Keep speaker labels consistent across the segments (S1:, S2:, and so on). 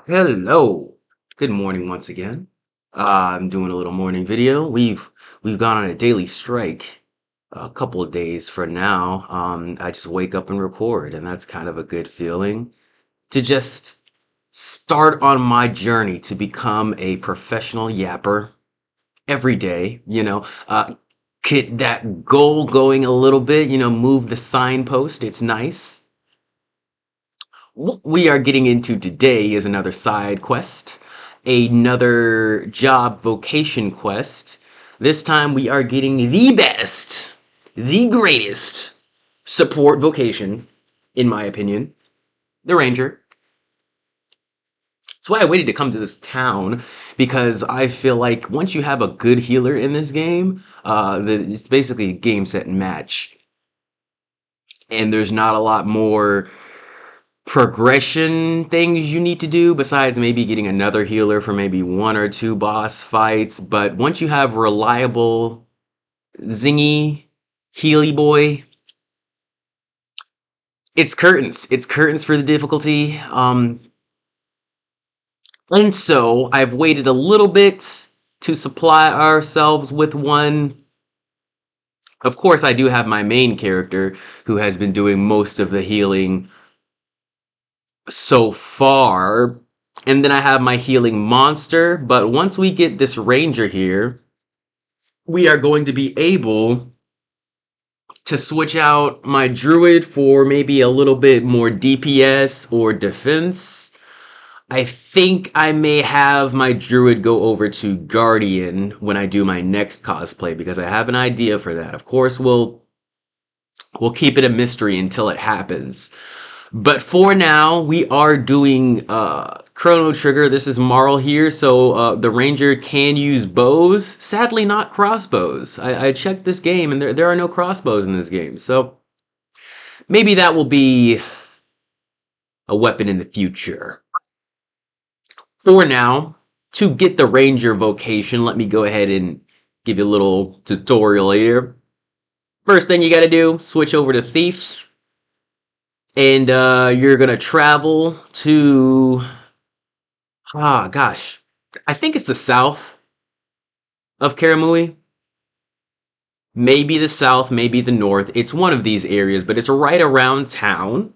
S1: Hello. Good morning once again. I'm doing a little morning video. We've gone on a daily strike a couple of days for now. I just wake up and record, and that's kind of a good feeling to just start on my journey to become a professional yapper every day, get that goal going a little bit, move the signpost. It's nice. What we are getting into today is another side quest, another job vocation quest. This time we are getting the best, the greatest support vocation, in my opinion, the Ranger. That's why I waited to come to this town, because I feel like once you have a good healer in this game, it's basically game, set, and match. And there's not a lot more progression things you need to do besides maybe getting another healer for maybe one or two boss fights. But once you have reliable zingy healy boy, it's curtains. It's curtains for the difficulty. And so I've waited a little bit to supply ourselves with one. Of course, I do have my main character who has been doing most of the healing so far. And then I have my healing monster. But once we get this ranger here, we are going to be able to switch out my druid for maybe a little bit more DPS or defense. I think I may have my druid go over to guardian when I do my next cosplay, because I have an idea for that. Of course, we'll keep it a mystery until it happens. But for now, we are doing Chrono Trigger. This is Marl here, so the Ranger can use bows. Sadly, not crossbows. I checked this game, and there are no crossbows in this game. So maybe that will be a weapon in the future. For now, to get the Ranger vocation, let me go ahead and give you a little tutorial here. First thing you gotta do, switch over to Thief. And you're gonna travel to, gosh, I think it's the south of Karamui. Maybe the south, maybe the north. It's one of these areas, but it's right around town.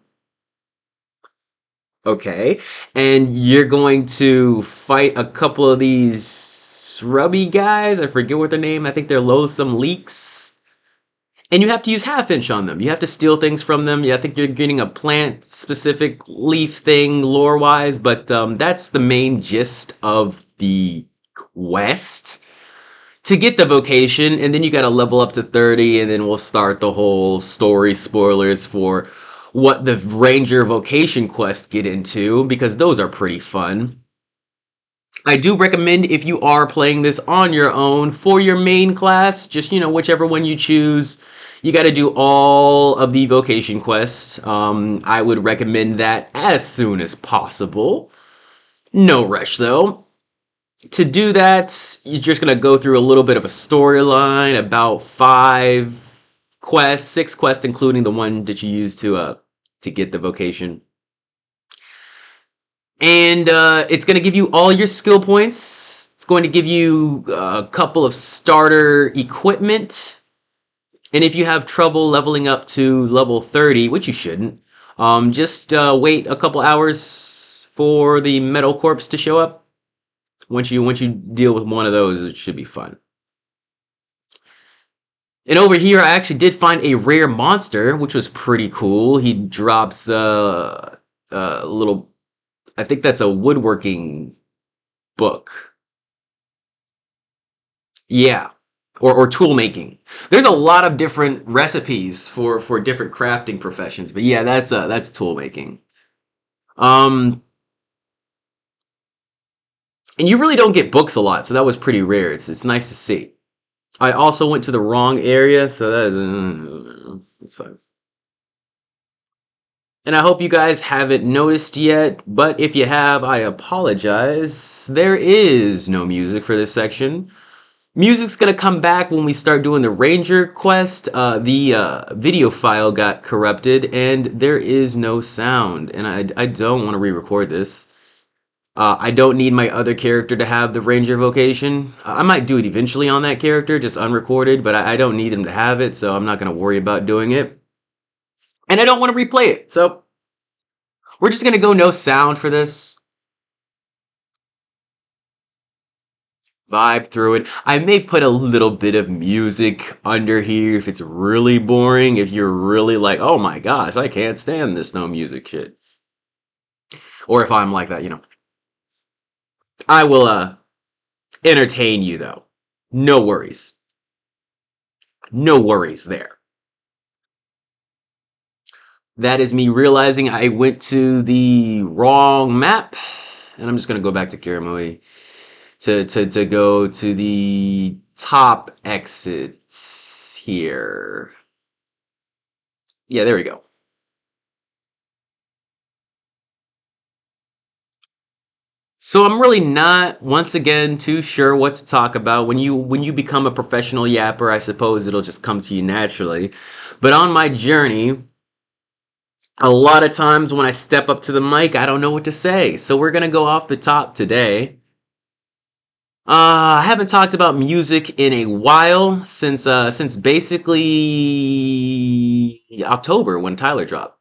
S1: Okay. And you're going to fight a couple of these shrubby guys. I forget what their name. I think they're loathsome leeks. And you have to use half inch on them. You have to steal things from them. Yeah, I think you're getting a plant specific leaf thing lore wise, but that's the main gist of the quest. To get the vocation, and then you gotta level up to 30, and then we'll start the whole story spoilers for what the Ranger vocation quest get into, because those are pretty fun. I do recommend, if you are playing this on your own, for your main class, just, whichever one you choose, you got to do all of the vocation quests. I would recommend that as soon as possible. No rush, though. To do that, you're just going to go through a little bit of a storyline, about 6 quests, including the one that you use to get the vocation. And it's going to give you all your skill points. It's going to give you a couple of starter equipment. And if you have trouble leveling up to level 30, which you shouldn't, just wait a couple hours for the metal corpse to show up. Once you deal with one of those, it should be fun. And over here, I actually did find a rare monster, which was pretty cool. He drops a little, I think that's a woodworking book. Yeah. Or tool making. There's a lot of different recipes for different crafting professions, but yeah, that's tool making. And you really don't get books a lot, so that was pretty rare. It's nice to see. I also went to the wrong area, so that's fine. And I hope you guys haven't noticed yet, but if you have, I apologize. There is no music for this section. Music's gonna come back when we start doing the Ranger quest. The video file got corrupted, and there is no sound, and I don't want to re-record this. I don't need my other character to have the ranger vocation. I might do it eventually on that character, just unrecorded, but I don't need him to have it, so I'm not going to worry about doing it. And I don't want to replay it, so we're just going to go no sound for this. Vibe through it. I may put a little bit of music under here if it's really boring, if you're really like, oh my gosh, I can't stand this no music shit. Or if I'm like that, you know. I will entertain you though. No worries. No worries there. That is me realizing I went to the wrong map. And I'm just gonna go back to Karamui to go to the top exits here. Yeah, there we go. So I'm really not, once again, too sure what to talk about. When you become a professional yapper, I suppose it'll just come to you naturally. But on my journey, a lot of times when I step up to the mic, I don't know what to say. So we're gonna go off the top today. I haven't talked about music in a while since basically October when Tyler dropped.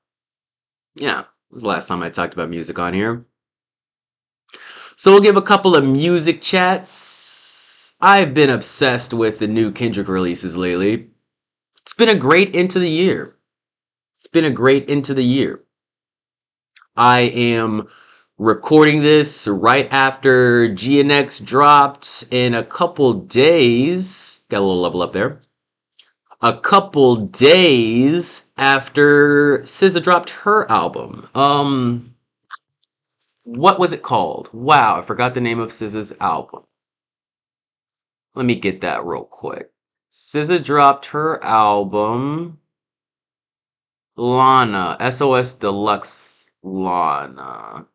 S1: Yeah, was the last time I talked about music on here. So we'll give a couple of music chats. I've been obsessed with the new Kendrick releases lately. It's been a great into the year. It's been a great into the year. I am recording this right after GNX dropped in a couple days. Got a little level up there. A couple days after SZA dropped her album. What was it called? Wow, I forgot the name of SZA's album. Let me get that real quick. SZA dropped her album Lana, SOS Deluxe Lana.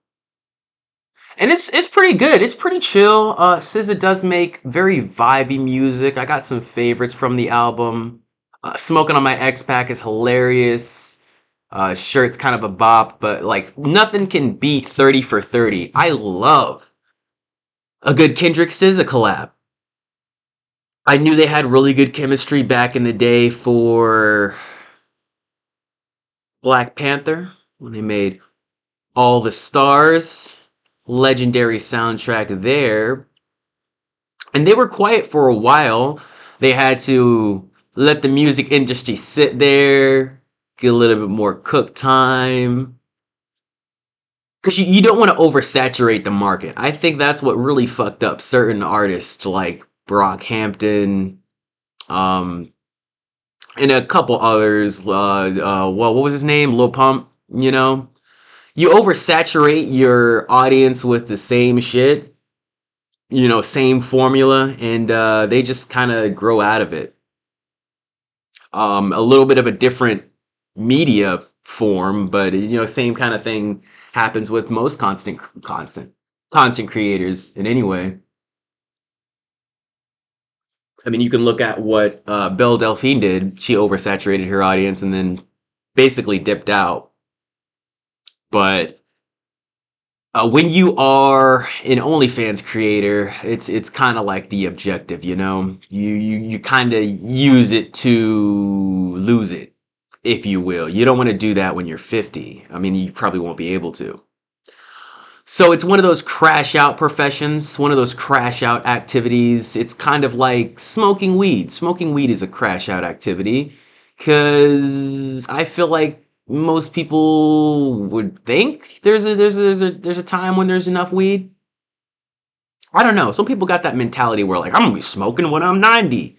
S1: And it's pretty good. It's pretty chill. SZA does make very vibey music. I got some favorites from the album. Smoking on My X Pack is hilarious. Shirt's kind of a bop, but like nothing can beat 30 for 30. I love a good Kendrick SZA collab. I knew they had really good chemistry back in the day for Black Panther when they made All the Stars, legendary soundtrack there. And they were quiet for a while. They had to let the music industry sit there, get a little bit more cook time. Because you don't want to oversaturate the market. I think that's what really fucked up certain artists like Brockhampton, um, and a couple others. Well, what was his name? Lil Pump. You know, you oversaturate your audience with the same shit, you know, same formula, and they just kind of grow out of it. A little bit of a different media form, but you know, same kind of thing happens with most constant content creators in any way. I mean, you can look at what Belle Delphine did. She oversaturated her audience and then basically dipped out. But when you are an OnlyFans creator, it's kind of like the objective, you know. You kind of use it to lose it, if you will. You don't want to do that when you're 50. I mean, you probably won't be able to. So it's one of those crash out professions, one of those crash out activities. It's kind of like smoking weed. Smoking weed is a crash out activity because I feel like most people would think there's a time when there's enough weed. I don't know. Some people got that mentality where like I'm gonna be smoking when I'm 90,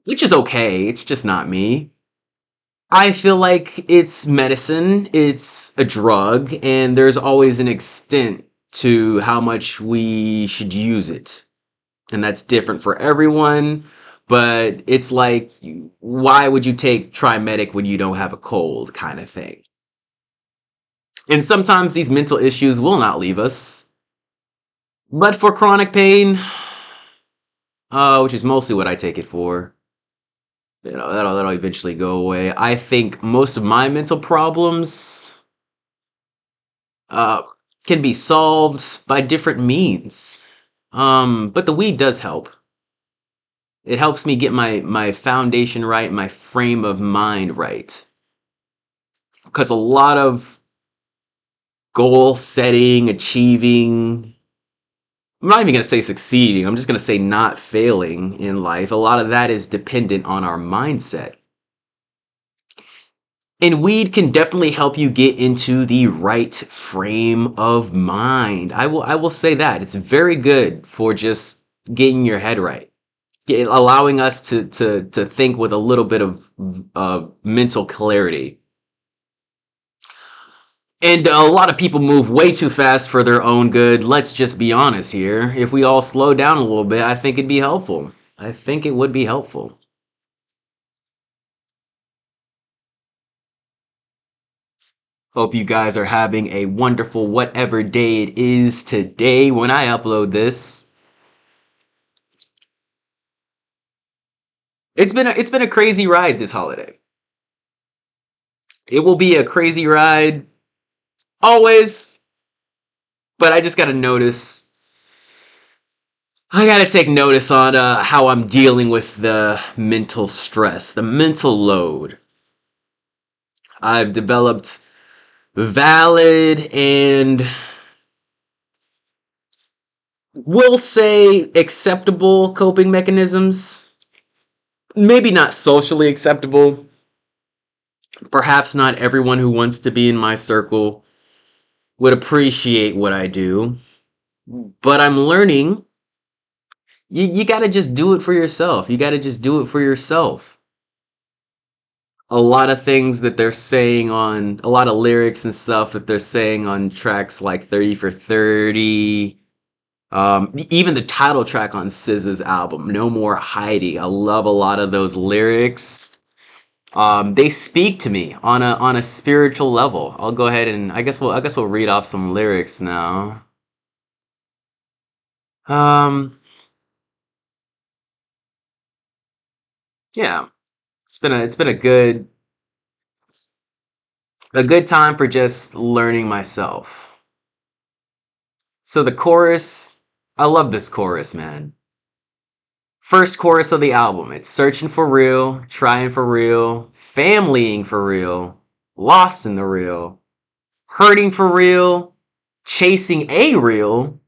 S1: which is okay. It's just not me. I feel like it's medicine, it's a drug, and there's always an extent to how much we should use it. And that's different for everyone, but it's like, why would you take Trimetic when you don't have a cold kind of thing? And sometimes these mental issues will not leave us. But for chronic pain, which is mostly what I take it for, you know, that'll eventually go away. I think most of my mental problems, can be solved by different means. But the weed does help. It helps me get my foundation right, my frame of mind right. Because a lot of goal setting, achieving, I'm not even going to say succeeding, I'm just going to say not failing in life. A lot of that is dependent on our mindset. And weed can definitely help you get into the right frame of mind. I will say that. It's very good for just getting your head right. Allowing us to think with a little bit of mental clarity. And a lot of people move way too fast for their own good. Let's just be honest here. If we all slow down a little bit, I think it'd be helpful. I think it would be helpful. Hope you guys are having a wonderful whatever day it is today when I upload this. It's been a crazy ride this holiday. It will be a crazy ride always, but I just got to notice I got to take notice on how I'm dealing with the mental stress, the mental load. I've developed valid and we'll say acceptable coping mechanisms. Maybe not socially acceptable. Perhaps not everyone who wants to be in my circle would appreciate what I do. But I'm learning you got to just do it for yourself. You got to just do it for yourself. A lot of things that they're saying on a lot of lyrics and stuff that they're saying on tracks like 30 for 30. Even the title track on SZA's album, No More Hiding. I love a lot of those lyrics. They speak to me on a spiritual level. I'll go ahead and I guess we'll read off some lyrics now. Um, yeah, it's been a good time for just learning myself. So the chorus, I love this chorus, man. First chorus of the album. It's searching for real, trying for real, familying for real, lost in the real, hurting for real, chasing a real,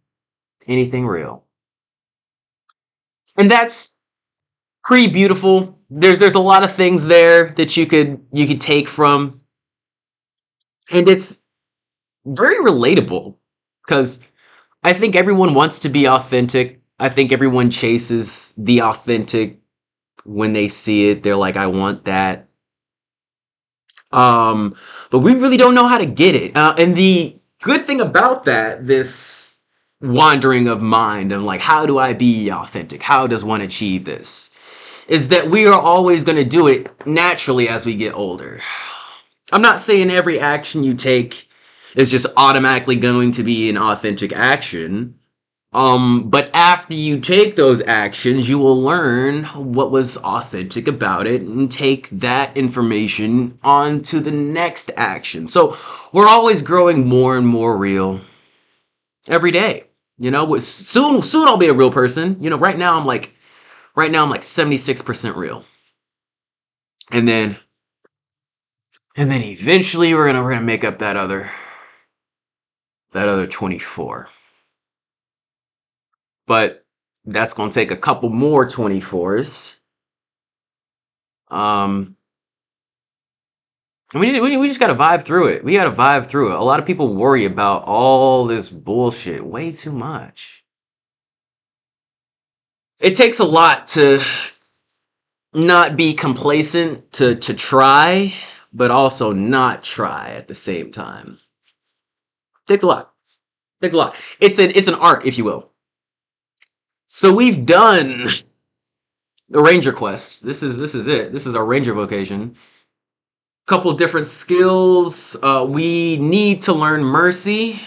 S1: anything real. And that's pretty beautiful. There's a lot of things there that you could take from, and it's very relatable because I think everyone wants to be authentic. I think everyone chases the authentic when they see it. They're like, I want that. Um, but we really don't know how to get it. And the good thing about that, this wandering of mind and like, how do I be authentic? How does one achieve this? Is that we are always going to do it naturally as we get older. I'm not saying every action you take is just automatically going to be an authentic action. But after you take those actions, you will learn what was authentic about it and take that information on to the next action. So we're always growing more and more real every day. Soon I'll be a real person. Right now I'm like 76% real. And then eventually we're gonna make up that other 24. But that's gonna take a couple more 24s. Um we just gotta vibe through it. We gotta vibe through it. A lot of people worry about all this bullshit way too much. It takes a lot to not be complacent, to try, but also not try at the same time. Takes a lot. Takes a lot. It's an art, if you will. So we've done the Ranger quest. This is it. This is our Ranger vocation. Couple different skills. We need to learn Mercy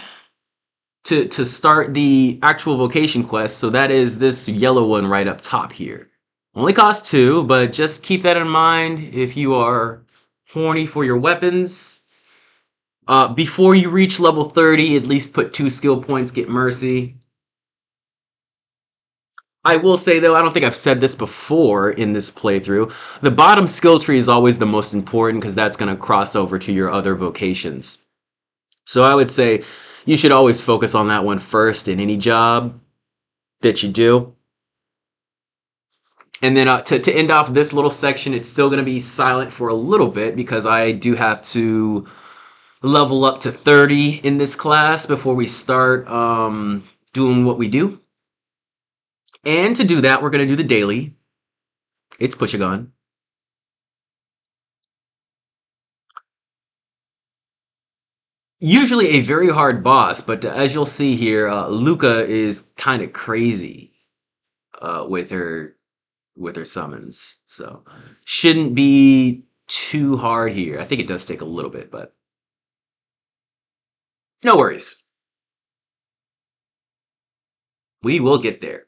S1: to start the actual vocation quest. So that is this yellow one right up top here. Only costs 2, but just keep that in mind if you are horny for your weapons. Before you reach level 30, at least put 2 skill points, get Mercy. I will say though, I don't think I've said this before in this playthrough. The bottom skill tree is always the most important because that's going to cross over to your other vocations. So I would say you should always focus on that one first in any job that you do. And then to end off this little section, it's still going to be silent for a little bit because I do have to level up to 30 in this class before we start doing what we do. And to do that, we're going to do the daily. It's push a gun. Usually a very hard boss, but as you'll see here, Luca is kind of crazy with her summons. So shouldn't be too hard here. I think it does take a little bit, but no worries. We will get there.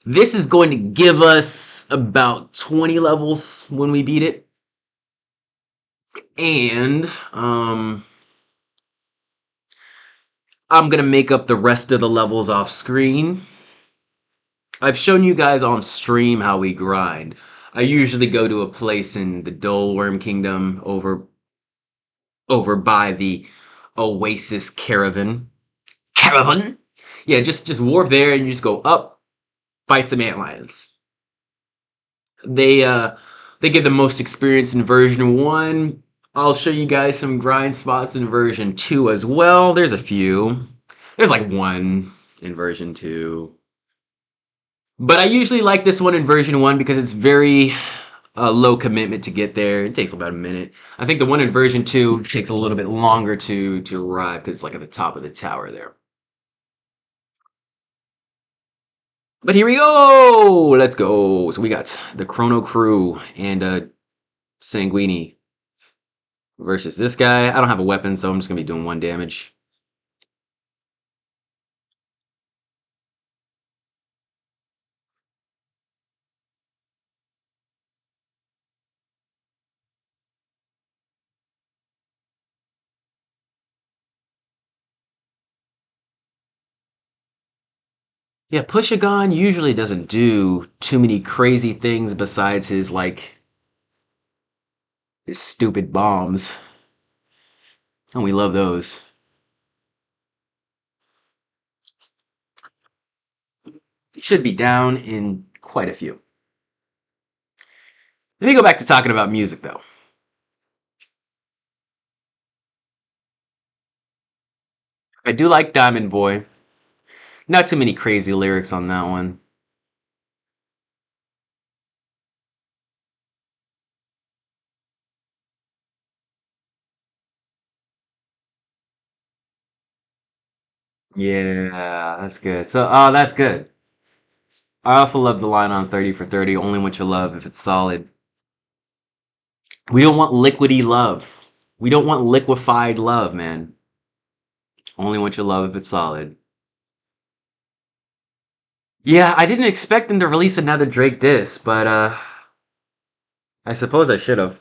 S1: This is going to give us about 20 levels when we beat it. And I'm going to make up the rest of the levels off screen. I've shown you guys on stream how we grind. I usually go to a place in the Dole Worm Kingdom over by the Oasis Caravan. Caravan? Yeah, just warp there and you just go up, fight some antlions. They they give the most experience in version 1. I'll show you guys some grind spots in version 2 as well. There's a few. There's like one in version 2. But I usually like this one in version 1 because it's very low commitment to get there. It takes about a minute. I think the one in version 2 takes a little bit longer to arrive because it's like at the top of the tower there. But here we go! Let's go! So we got the Chrono Crew and Sanguini versus this guy. I don't have a weapon, so I'm just going to be doing 1 damage. Yeah, Pushagon usually doesn't do too many crazy things besides his stupid bombs. And we love those. He should be down in quite a few. Let me go back to talking about music though. I do like Diamond Boy. Not too many crazy lyrics on that one. Yeah, that's good. So, oh, that's good. I also love the line on 30 for 30, only what you love if it's solid. We don't want liquidy love. We don't want liquefied love, man. Only what you love if it's solid. Yeah, I didn't expect them to release another Drake diss, but I suppose I should have.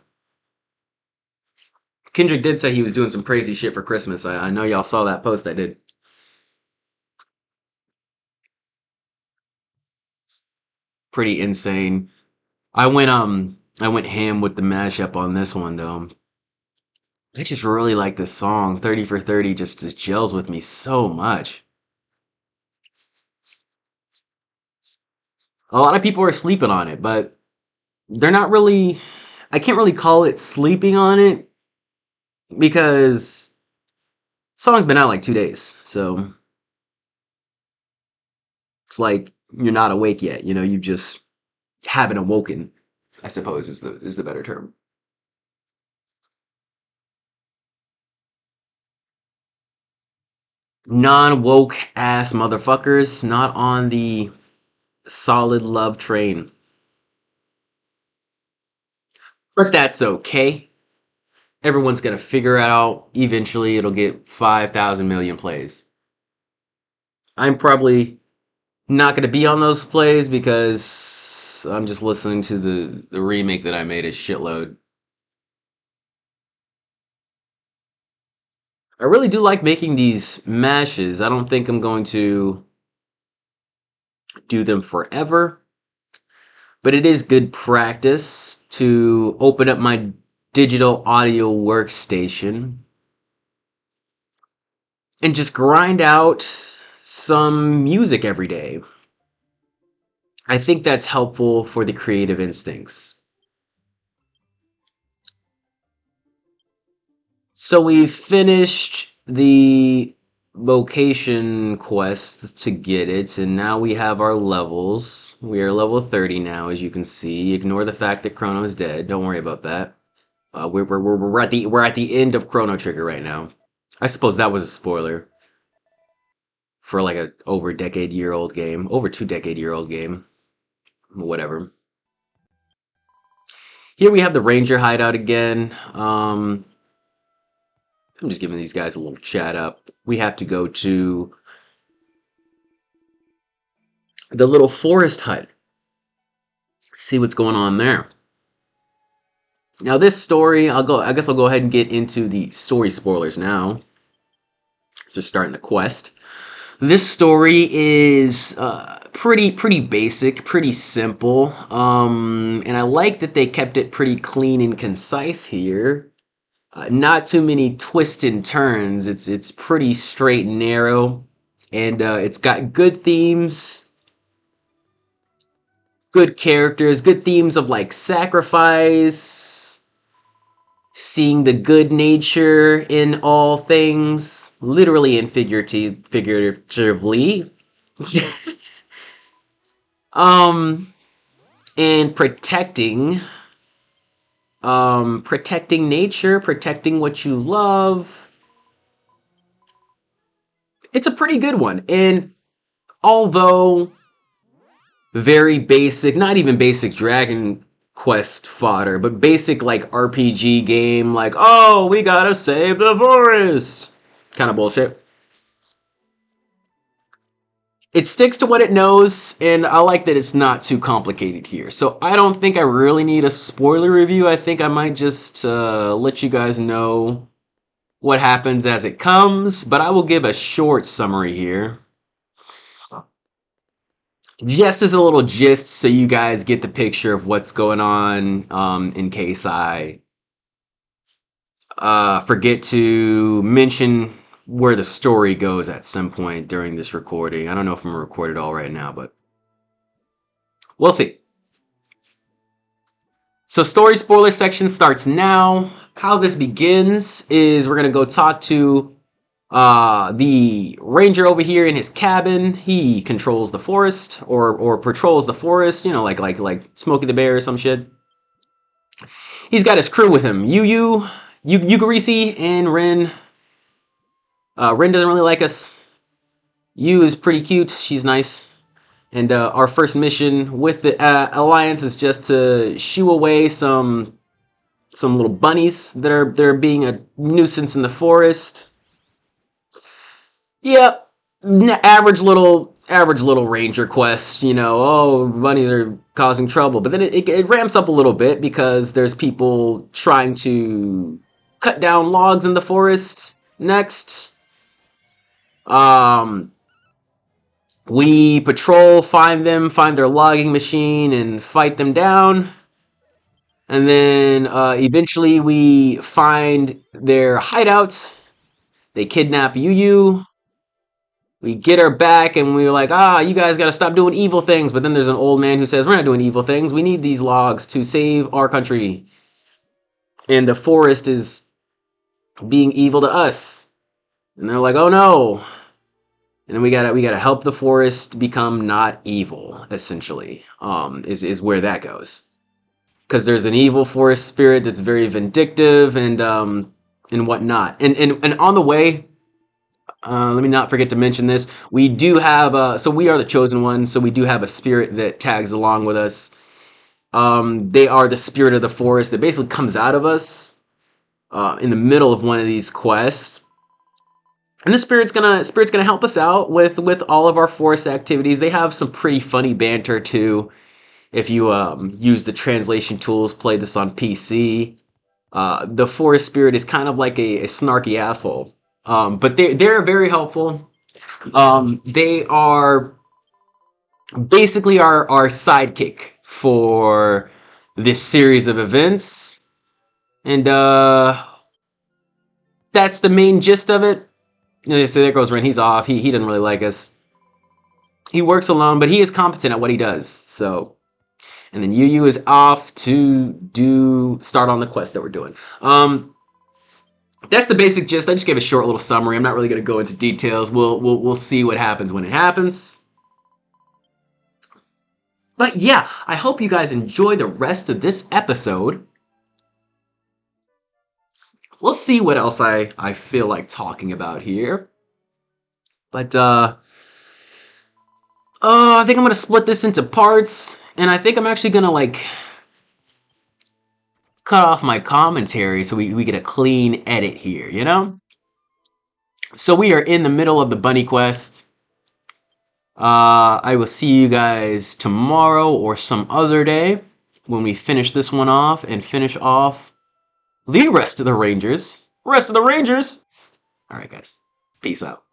S1: Kendrick did say he was doing some crazy shit for Christmas. I know y'all saw that post I did. Pretty insane. I went ham with the mashup on this one though. I just really like this song. 30 for 30 just gels with me so much. A lot of people are sleeping on it, but they're not really I can't really call it sleeping on it because song's been out like 2 days. So it's like you're not awake yet, you know, you just haven't awoken, I suppose is the better term. Non-woke ass motherfuckers not on the solid love train. But that's okay. Everyone's gonna figure it out. Eventually it'll get 5,000 million plays. I'm probably not gonna be on those plays because I'm just listening to the remake that I made a shitload. I really do like making these mashes. I don't think I'm going to do them forever, but it is good practice to open up my digital audio workstation and just grind out some music every day. I think that's helpful for the creative instincts. So we finished the vocation quest to get it, and now we have our levels. We are level 30 now, as you can see. Ignore the fact that Chrono is dead. Don't worry about that. We're at the end of Chrono Trigger right now. I suppose that was a spoiler for like a over decade year old game, over 2 decade year old game, whatever. Here we have the Ranger hideout again. I'm just giving these guys a little chat up. We have to go to the little forest hut. See what's going on there. Now this story, I guess I'll go ahead and get into the story spoilers now. So starting the quest. This story is pretty basic, pretty simple. And I like that they kept it pretty clean and concise here. Not too many twists and turns. It's pretty straight and narrow, and it's got good themes, good characters, good themes of like sacrifice, seeing the good nature in all things, literally and figuratively. um, and protecting nature, protecting what you love. It's a pretty good one, and although very basic, not even basic Dragon Quest fodder, but basic like RPG game, like, oh, we gotta save the forest kind of bullshit. It sticks to what it knows, and I like that it's not too complicated here. So I don't think I really need a spoiler review. I think I might just let you guys know what happens as it comes, but I will give a short summary here. Just as a little gist so you guys get the picture of what's going on, in case I forget to mention where the story goes at some point during this recording. I don't know if I'm gonna record it all right now, but we'll see. So story spoiler section starts now. How this begins is we're gonna go talk to the ranger over here in his cabin. He controls the forest or patrols the forest, you know, like Smokey the Bear or some shit. He's got his crew with him. Yugarisi, and Rin. Rin doesn't really like us. Yu is pretty cute. She's nice. And our first mission with the Alliance is just to shoo away some little bunnies that are being a nuisance in the forest. Yep, average little ranger quest. You know, oh, bunnies are causing trouble, but then it ramps up a little bit because there's people trying to cut down logs in the forest. Next, um, we patrol, find them, find their logging machine, and fight them down. And then eventually we find their hideout. They kidnap Yu. We get her back, and we're like, you guys gotta stop doing evil things. But then there's an old man who says, we're not doing evil things. We need these logs to save our country. And the forest is being evil to us. And they're like, oh no. And then we gotta help the forest become not evil, essentially, is where that goes. Because there's an evil forest spirit that's very vindictive and whatnot. And on the way, let me not forget to mention this. We do have so we are the chosen one. So we do have a spirit that tags along with us. They are the spirit of the forest that basically comes out of us in the middle of one of these quests. And the spirit's gonna help us out with all of our forest activities. They have some pretty funny banter too. If you use the translation tools, play this on PC. The forest spirit is kind of like a snarky asshole. But they're very helpful. They are basically our sidekick for this series of events, and that's the main gist of it. So there goes Ren. He's off. He doesn't really like us. He works alone, but he is competent at what he does. So, and then Yu is off to start on the quest that we're doing. That's the basic gist. I just gave a short little summary. I'm not really going to go into details. We'll see what happens when it happens. But yeah, I hope you guys enjoy the rest of this episode. We'll see what else I feel like talking about here. But I think I'm gonna split this into parts, and I think I'm actually gonna like cut off my commentary so we get a clean edit here, you know? So we are in the middle of the bunny quest. I will see you guys tomorrow or some other day when we finish this one off and finish off the rest of the Rangers. Rest of the Rangers! Alright guys, peace out.